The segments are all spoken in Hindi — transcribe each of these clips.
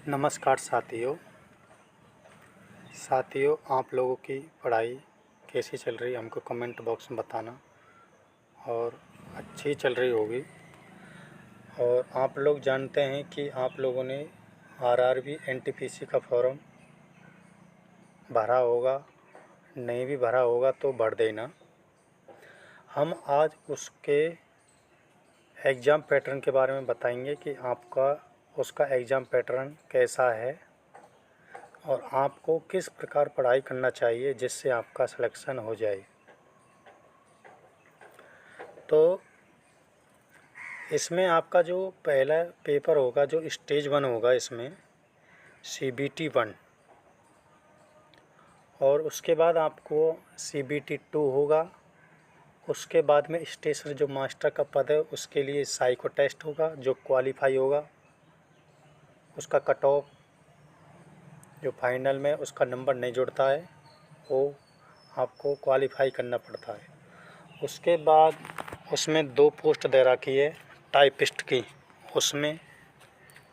नमस्कार साथियों, आप लोगों की पढ़ाई कैसी चल रही है हमको कमेंट बॉक्स में बताना। और अच्छी चल रही होगी। और आप लोग जानते हैं कि आप लोगों ने आरआरबी एनटीपीसी का फॉर्म भरा होगा, नहीं भी भरा होगा तो भर देना। हम आज उसके एग्ज़ाम पैटर्न के बारे में बताएंगे कि आपका उसका एग्ज़ाम पैटर्न कैसा है और आपको किस प्रकार पढ़ाई करना चाहिए जिससे आपका सिलेक्शन हो जाए। तो इसमें आपका जो पहला पेपर होगा, जो स्टेज 1 होगा, इसमें CBT 1 और उसके बाद आपको CBT 2 होगा। उसके बाद में स्टेशन जो मास्टर का पद है उसके लिए साइको टेस्ट होगा, जो क्वालिफाई होगा उसका कट ऑफ जो फाइनल में उसका नंबर नहीं जुड़ता है वो आपको क्वालिफाई करना पड़ता है। उसके बाद उसमें 2 पोस्ट दे रखी है टाइपिस्ट की, उसमें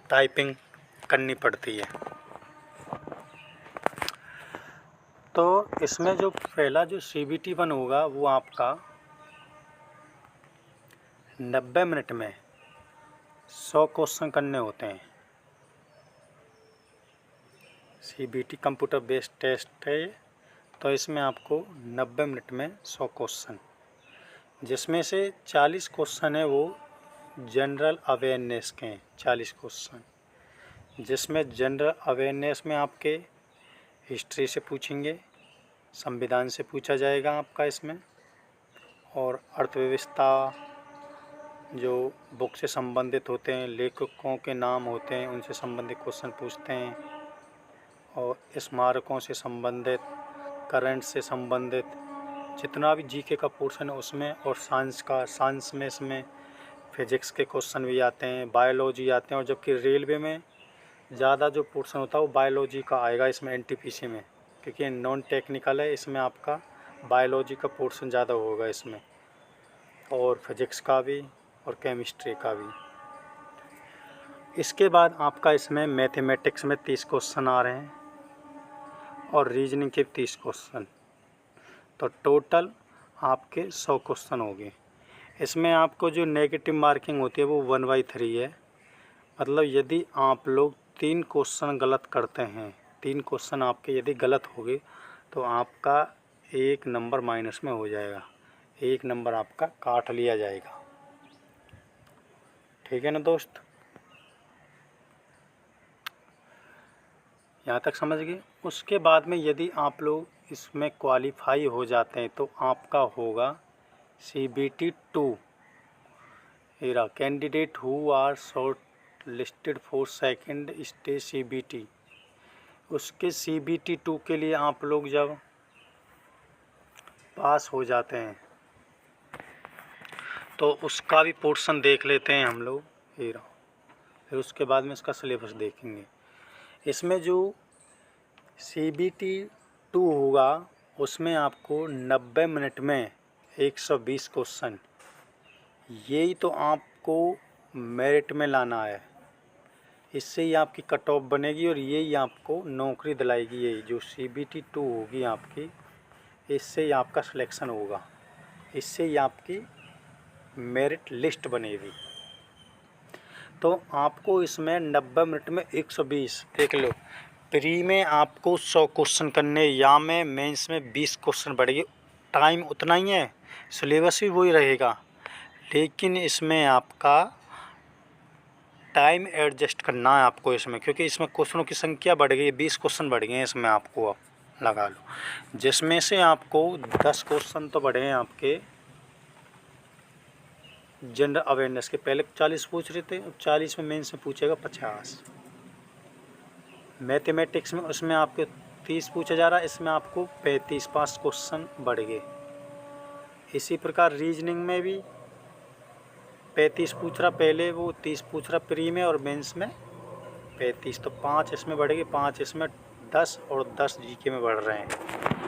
टाइपिंग करनी पड़ती है। तो इसमें जो पहला जो CBT 1 होगा वो आपका 90 मिनट में 100 क्वेश्चन करने होते हैं। CBT कंप्यूटर बेस्ड टेस्ट है, तो इसमें आपको 90 मिनट में 100 क्वेश्चन, जिसमें से 40 क्वेश्चन है वो जनरल अवेयरनेस के हैं। 40 क्वेश्चन जिसमें जनरल अवेयरनेस में आपके हिस्ट्री से पूछेंगे, संविधान से पूछा जाएगा आपका इसमें, और अर्थव्यवस्था जो बुक से संबंधित होते हैं, लेखकों के नाम होते हैं, उनसे संबंधित क्वेश्चन पूछते हैं, और स्मारकों से संबंधित, करंट से संबंधित जितना भी जीके का पोर्शन है उसमें, और साइंस में इसमें फिजिक्स के क्वेश्चन भी आते हैं, बायोलॉजी आते हैं। और जबकि रेलवे में ज़्यादा जो पोर्शन होता है वो बायोलॉजी का आएगा इसमें एनटीपीसी में, क्योंकि नॉन टेक्निकल है, इसमें आपका बायोलॉजी का पोर्शन ज़्यादा होगा इसमें, और फिजिक्स का भी और केमिस्ट्री का भी। इसके बाद आपका इसमें मैथमेटिक्स में 30 क्वेश्चन आ रहे हैं और रीजनिंग के 30 क्वेश्चन, तो टोटल आपके 100 क्वेश्चन हो गए। इसमें आपको जो नेगेटिव मार्किंग होती है वो 1/3 है। मतलब यदि आप लोग 3 क्वेश्चन गलत करते हैं, 3 क्वेश्चन आपके यदि गलत हो गए तो आपका 1 नंबर माइनस में हो जाएगा, 1 नंबर आपका काट लिया जाएगा। ठीक है ना दोस्त, यहाँ तक समझ गए। उसके बाद में यदि आप लोग इसमें क्वालिफाई हो जाते हैं तो आपका होगा CBT 2 era candidate who are shortlisted for second stage CBT। उसके CBT 2 के लिए आप लोग जब पास हो जाते हैं तो उसका भी पोर्शन देख लेते हैं हम लोग, फिर उसके बाद में इसका सिलेबस देखेंगे। इसमें जो CBT 2 होगा उसमें आपको 90 मिनट में 120 क्वेश्चन, यही तो आपको मेरिट में लाना है, इससे ही आपकी कट ऑफ बनेगी और यही आपको नौकरी दिलाएगी। यही जो CBT 2 होगी आपकी, इससे ही आपका सिलेक्शन होगा, इससे ही आपकी मेरिट लिस्ट बनेगी। तो आपको इसमें 90 मिनट में 120, देख लो, प्री में आपको 100 क्वेश्चन करने, या में मेंस में 20 क्वेश्चन बढ़ेगी, टाइम उतना ही है, सिलेबस भी वही रहेगा, लेकिन इसमें आपका टाइम एडजस्ट करना है आपको इसमें, क्योंकि इसमें क्वेश्चनों की संख्या बढ़ गई है, 20 क्वेश्चन बढ़ गए हैं इसमें आपको, अब लगा लो, जिसमें से आपको 10 क्वेश्चन तो बढ़े हैं आपके जनरल अवेयरनेस के। पहले 40 पूछ रहे थे, 40 में मेंस में पूछेगा 50। मैथमेटिक्स में उसमें आपके 30 पूछा जा रहा है, इसमें आपको 35, 5 क्वेश्चन बढ़ गए। इसी प्रकार रीजनिंग में भी 35 पूछ रहा पहले, वो 30 पूछ रहा प्री में और मेंस में 35, तो 5 इसमें बढ़ गए, 5 इसमें, 10 और 10 जीके में बढ़ रहे हैं,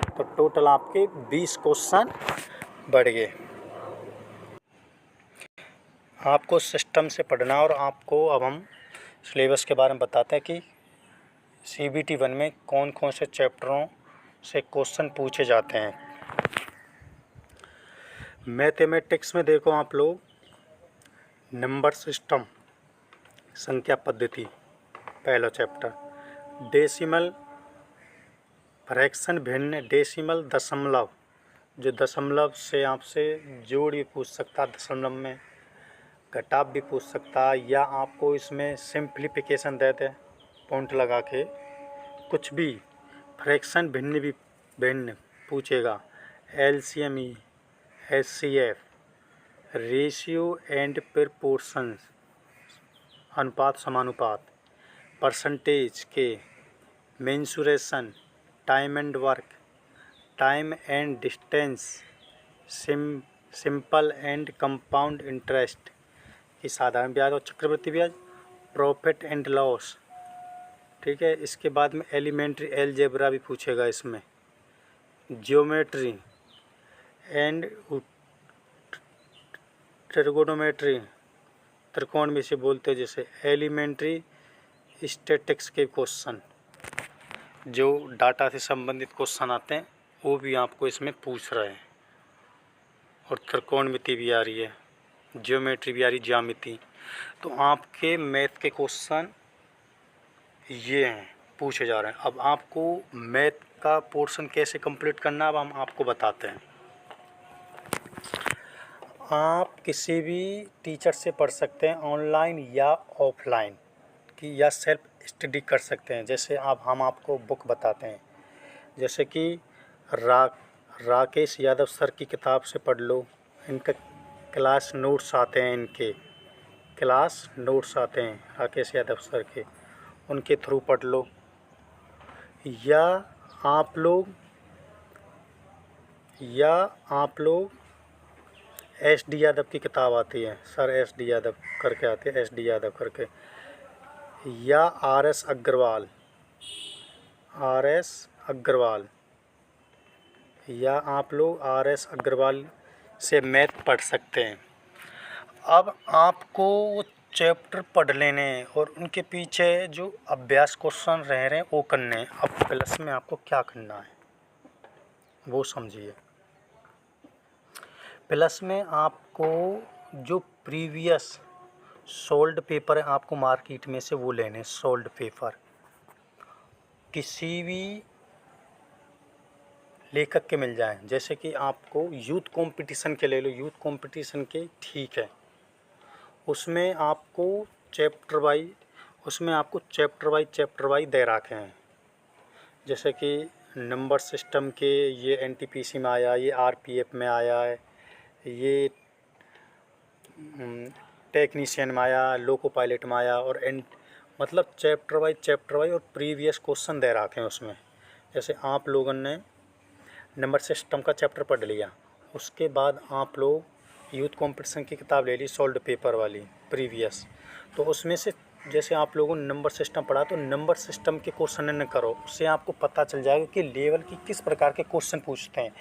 तो टोटल आपके 20 क्वेश्चन बढ़ गए। आपको सिस्टम से पढ़ना, और आपको अब हम सिलेबस के बारे में बताते हैं कि CBT 1 में कौन कौन से चैप्टरों से क्वेश्चन पूछे जाते हैं। मैथमेटिक्स में देखो आप लोग, नंबर सिस्टम, संख्या पद्धति, पहला चैप्टर। डेसिमल, फ्रैक्शन भिन्न, डेसिमल दशमलव, जो दशमलव से आपसे जोड़ भी पूछ सकता, दशमलव में घटाव भी पूछ सकता, या आपको इसमें सिंप्लीफिकेशन दे दे पॉइंट लगा के, कुछ भी। फ्रैक्शन भिन्न भी भिन्न पूछेगा, LCM, HCF, ratio and proportions, अनुपात समानुपात, परसेंटेज के, mensuration, time and work, time and distance, simple and compound interest की साधारण ब्याज और चक्रवृद्धि ब्याज, प्रॉफिट एंड लॉस। ठीक है, इसके बाद में एलिमेंट्री अलजेब्रा भी पूछेगा इसमें, जियोमेट्री एंड ट्रिगोनोमेट्री, त्रिकोण में से बोलते हैं जैसे, एलिमेंट्री स्टैटिक्स के क्वेश्चन, जो डाटा से संबंधित क्वेश्चन आते हैं वो भी आपको इसमें पूछ रहे हैं। और त्रिकोणमिति भी आ रही है, ज्योमेट्री भी आ रही, ज्यामिति। तो आपके मैथ के क्वेश्चन ये हैं, पूछे जा रहे हैं। अब आपको मैथ का पोर्शन कैसे कंप्लीट करना है, अब हम आपको बताते हैं। आप किसी भी टीचर से पढ़ सकते हैं, ऑनलाइन या ऑफलाइन की, या सेल्फ स्टडी कर सकते हैं। जैसे अब हम आपको बुक बताते हैं, जैसे कि राकेश यादव सर की किताब से पढ़ लो, इनका क्लास नोट्स आते हैं, इनके क्लास नोट्स आते हैं राकेश यादव सर के, उनके थ्रू पढ़ लो। या आप लोग SD यादव की किताब आती है, सर SD यादव करके आती है, SD यादव करके, या RS अग्रवाल, या आप लोग RS अग्रवाल से मैथ पढ़ सकते हैं। अब आपको वो चैप्टर पढ़ लेने हैं और उनके पीछे जो अभ्यास क्वेश्चन रह रहे हैं वो करने हैं। अब प्लस में आपको क्या करना है वो समझिए। प्लस में आपको जो प्रीवियस सोल्ड पेपर है, आपको मार्केट में से वो लेने, सोल्ड पेपर किसी भी लेखक के मिल जाए। जैसे कि आपको यूथ कंपटीशन के ले लो, यूथ कंपटीशन के, ठीक है, उसमें आपको चैप्टर वाइज दे रखे हैं। जैसे कि नंबर सिस्टम के ये NTPC में आया, ये RPF में आया है, ये टेक्नीशियन में आया, लोको पायलट में आया, और मतलब चैप्टर वाइज और प्रीवियस क्वेश्चन दे रखे हैं उसमें। जैसे आप लोगों ने नंबर सिस्टम का चैप्टर पढ़ लिया, उसके बाद आप लोग यूथ कंपटीशन की किताब ले ली, सोल्ड पेपर वाली प्रीवियस, तो उसमें से जैसे आप लोगों ने नंबर सिस्टम पढ़ा तो नंबर सिस्टम के क्वेश्चन न करो, उससे आपको पता चल जाएगा कि लेवल की किस प्रकार के क्वेश्चन पूछते हैं,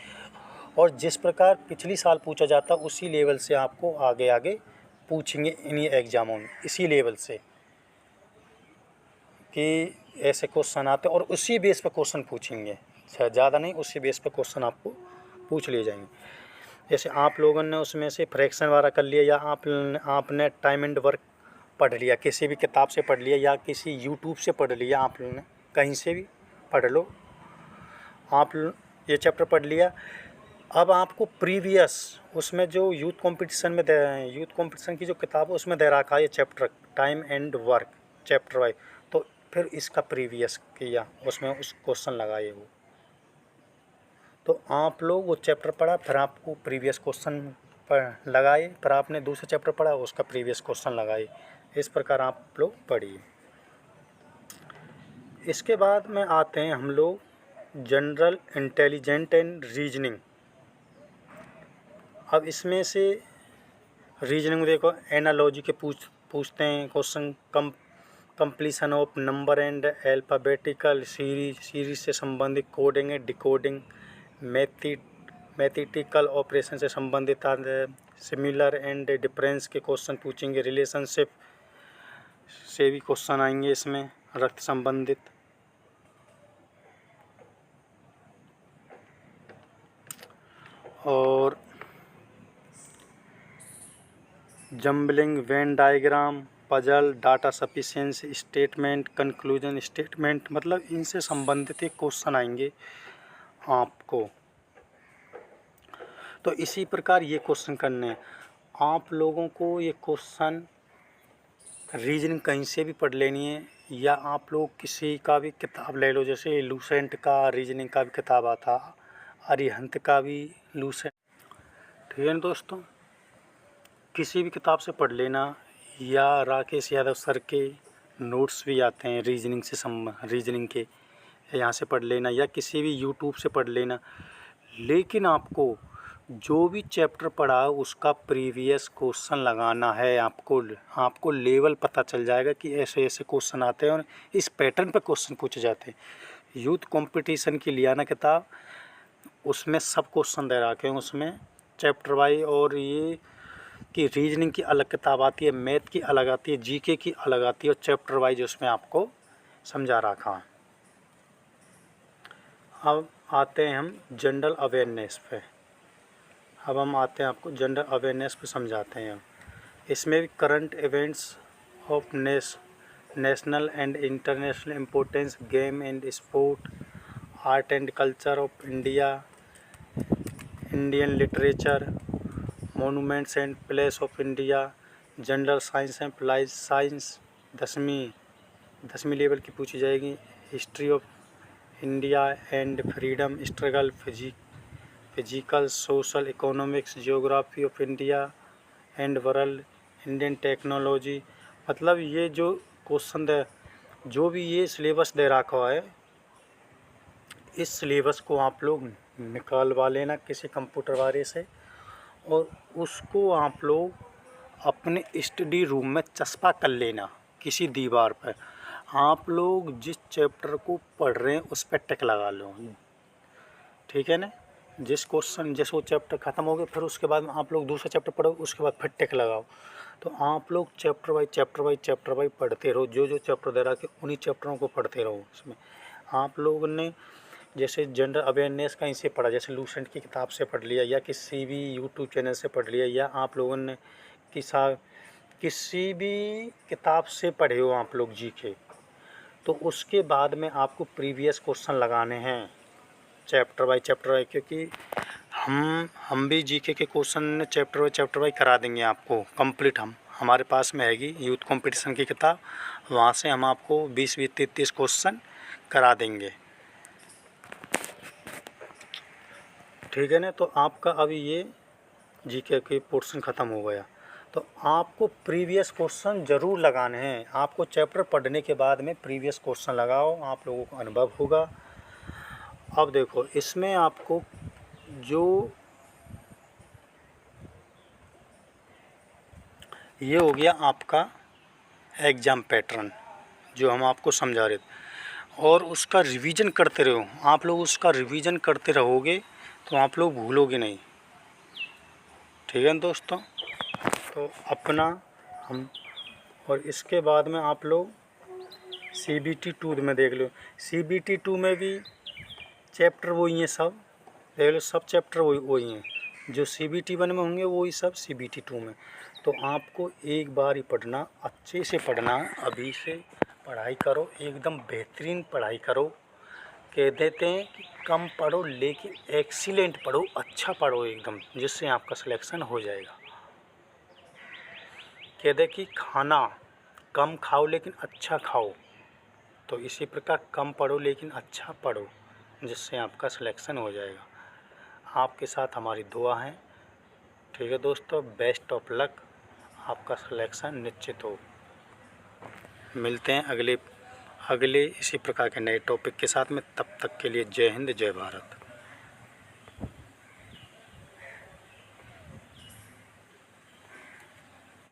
और जिस प्रकार पिछली साल पूछा जाता उसी लेवल से आपको आगे पूछेंगे इन्हीं एग्जामों में, इसी लेवल से कि ऐसे क्वेश्चन आते हैं और उसी बेस पर क्वेश्चन पूछेंगे, ज़्यादा नहीं, उसी बेस पर क्वेश्चन आपको पूछ लिए जाएंगे। जैसे आप लोगों ने उसमें से फ्रैक्शन वाला कर लिया, या आपने टाइम एंड वर्क पढ़ लिया, किसी भी किताब से पढ़ लिया या किसी यूट्यूब से पढ़ लिया, आप लोगों ने कहीं से भी पढ़ लो, आप ये चैप्टर पढ़ लिया। अब आपको प्रीवियस उसमें जो यूथ कंपटीशन की जो किताब है उसमें दे रखा है ये chapter, time and work chapter wise, तो फिर इसका प्रीवियस किया, उसमें उस क्वेश्चन लगाए वो, तो आप लोग वो चैप्टर पढ़ा, फिर आपको प्रीवियस क्वेश्चन पर लगाए, फिर आपने दूसरा चैप्टर पढ़ा उसका प्रीवियस क्वेश्चन लगाए, इस प्रकार आप लोग पढ़िए। इसके बाद में आते हैं हम लोग जनरल इंटेलिजेंट एंड रीजनिंग। अब इसमें से रीजनिंग देखो, एनालॉजी के पूछते हैं question, completion of number and alphabetical series से संबंधित, coding and decoding, mathematical operation से संबंधित, सिमिलर एंड डिफरेंस के क्वेश्चन पूछेंगे, रिलेशनशिप से भी क्वेश्चन आएंगे इसमें, रक्त संबंधित, jumbling, Venn diagram, puzzle, data sufficiency statement, conclusion statement, मतलब इनसे संबंधित एक क्वेश्चन आएंगे आपको। तो इसी प्रकार ये क्वेश्चन करने हैं आप लोगों को। ये क्वेश्चन रीजनिंग कहीं से भी पढ़ लेनी है, या आप लोग किसी का भी किताब ले लो, जैसे लूसेंट का रीजनिंग का भी किताब आता, अरिहंत का भी लूसेंट, ठीक है ना दोस्तों। किसी भी किताब से पढ़ लेना, या राकेश यादव सर के नोट्स भी आते हैं रीजनिंग से रीजनिंग के, यहाँ से पढ़ लेना, या किसी भी यूट्यूब से पढ़ लेना। लेकिन आपको जो भी चैप्टर पढ़ा है उसका प्रीवियस क्वेश्चन लगाना है। आपको लेवल पता चल जाएगा कि ऐसे ऐसे क्वेश्चन आते हैं और इस पैटर्न पे क्वेश्चन पूछे जाते हैं। यूथ कंपटीशन की लिया ना किताब, उसमें सब क्वेश्चन दे रखे हैं, उसमें चैप्टर वाइज। और ये कि रीजनिंग की अलग किताब आती है, मैथ की अलग आती है, जीके की अलग आती है, और चैप्टर वाइज उसमें आपको समझा रखा है। अब आते हैं हम जनरल अवेयरनेस पे। अब हम आते हैं आपको जनरल अवेयरनेस पे समझाते हैं। इसमें भी current events of national and international importance, game and sport, art and culture of India, Indian literature, monuments and place of India, general science and applied science, 10वीं लेवल की पूछी जाएगी। History of India and freedom struggle, physical, social, economics, geography of India and world, Indian technology. मतलब ये जो क्वेश्चन दे, जो भी ये सिलेबस दे रखा है, इस सिलेबस को आप लोग निकालवा लेना किसी कंप्यूटर वाले से, और उसको आप लोग अपने स्टडी रूम में चस्पा कर लेना किसी दीवार पर। आप लोग जिस चैप्टर को पढ़ रहे हैं उस पर टिक लगा लो, ठीक है ना। जिस वो चैप्टर ख़त्म हो गया, फिर उसके बाद आप लोग दूसरा चैप्टर पढ़ो, उसके बाद फिर टिक लगाओ। तो आप लोग चैप्टर वाइज पढ़ते रहो। जो चैप्टर दे रहा है उन्हीं चैप्टरों को पढ़ते रहो। उसमें आप लोगों ने जैसे जनरल अवेयरनेस कहीं से पढ़ा, जैसे लूसेंट की किताब से पढ़ लिया, या किसी भी यूट्यूब चैनल से पढ़ लिया, या आप लोगों ने किसी भी किताब से पढ़े हो आप लोग जीके, तो उसके बाद में आपको प्रीवियस क्वेश्चन लगाने हैं चैप्टर वाइज। क्योंकि हम भी जीके के क्वेश्चन चैप्टर वाइज करा देंगे आपको कंप्लीट। हमारे पास में हैगी यूथ कंपटीशन की किताब, वहाँ से हम आपको 20-30 क्वेश्चन करा देंगे, ठीक है ना। तो आपका अभी ये जीके के पोर्शन ख़त्म हो गया, तो आपको प्रीवियस क्वेश्चन ज़रूर लगाने हैं। आपको चैप्टर पढ़ने के बाद में प्रीवियस क्वेश्चन लगाओ, आप लोगों को अनुभव होगा। अब देखो, इसमें आपको जो ये हो गया आपका एग्ज़ाम पैटर्न जो हम आपको समझा रहे थे, और उसका रिवीजन करते रहो। आप लोग उसका रिवीजन करते रहोगे तो आप लोग भूलोगे नहीं, ठीक है दोस्तों। तो अपना हम, और इसके बाद में आप लोग CBT 2 में देख लो। CBT 2 में भी चैप्टर वही हैं, सब देख लो, सब चैप्टर वही हैं जो CBT 1 में होंगे, वही सब CBT 2 में। तो आपको एक बार ही पढ़ना, अच्छे से पढ़ना, अभी से पढ़ाई करो, एकदम बेहतरीन पढ़ाई करो। कह देते हैं कि कम पढ़ो लेकिन एक्सीलेंट पढ़ो, अच्छा पढ़ो एकदम, जिससे आपका सिलेक्शन हो जाएगा। कह दे कि खाना कम खाओ लेकिन अच्छा खाओ, तो इसी प्रकार कम पढ़ो लेकिन अच्छा पढ़ो, जिससे आपका सिलेक्शन हो जाएगा। आपके साथ हमारी दुआ है, ठीक है दोस्तों। बेस्ट ऑफ लक, आपका सिलेक्शन निश्चित हो। मिलते हैं अगले इसी प्रकार के नए टॉपिक के साथ में। तब तक के लिए जय हिंद, जय भारत।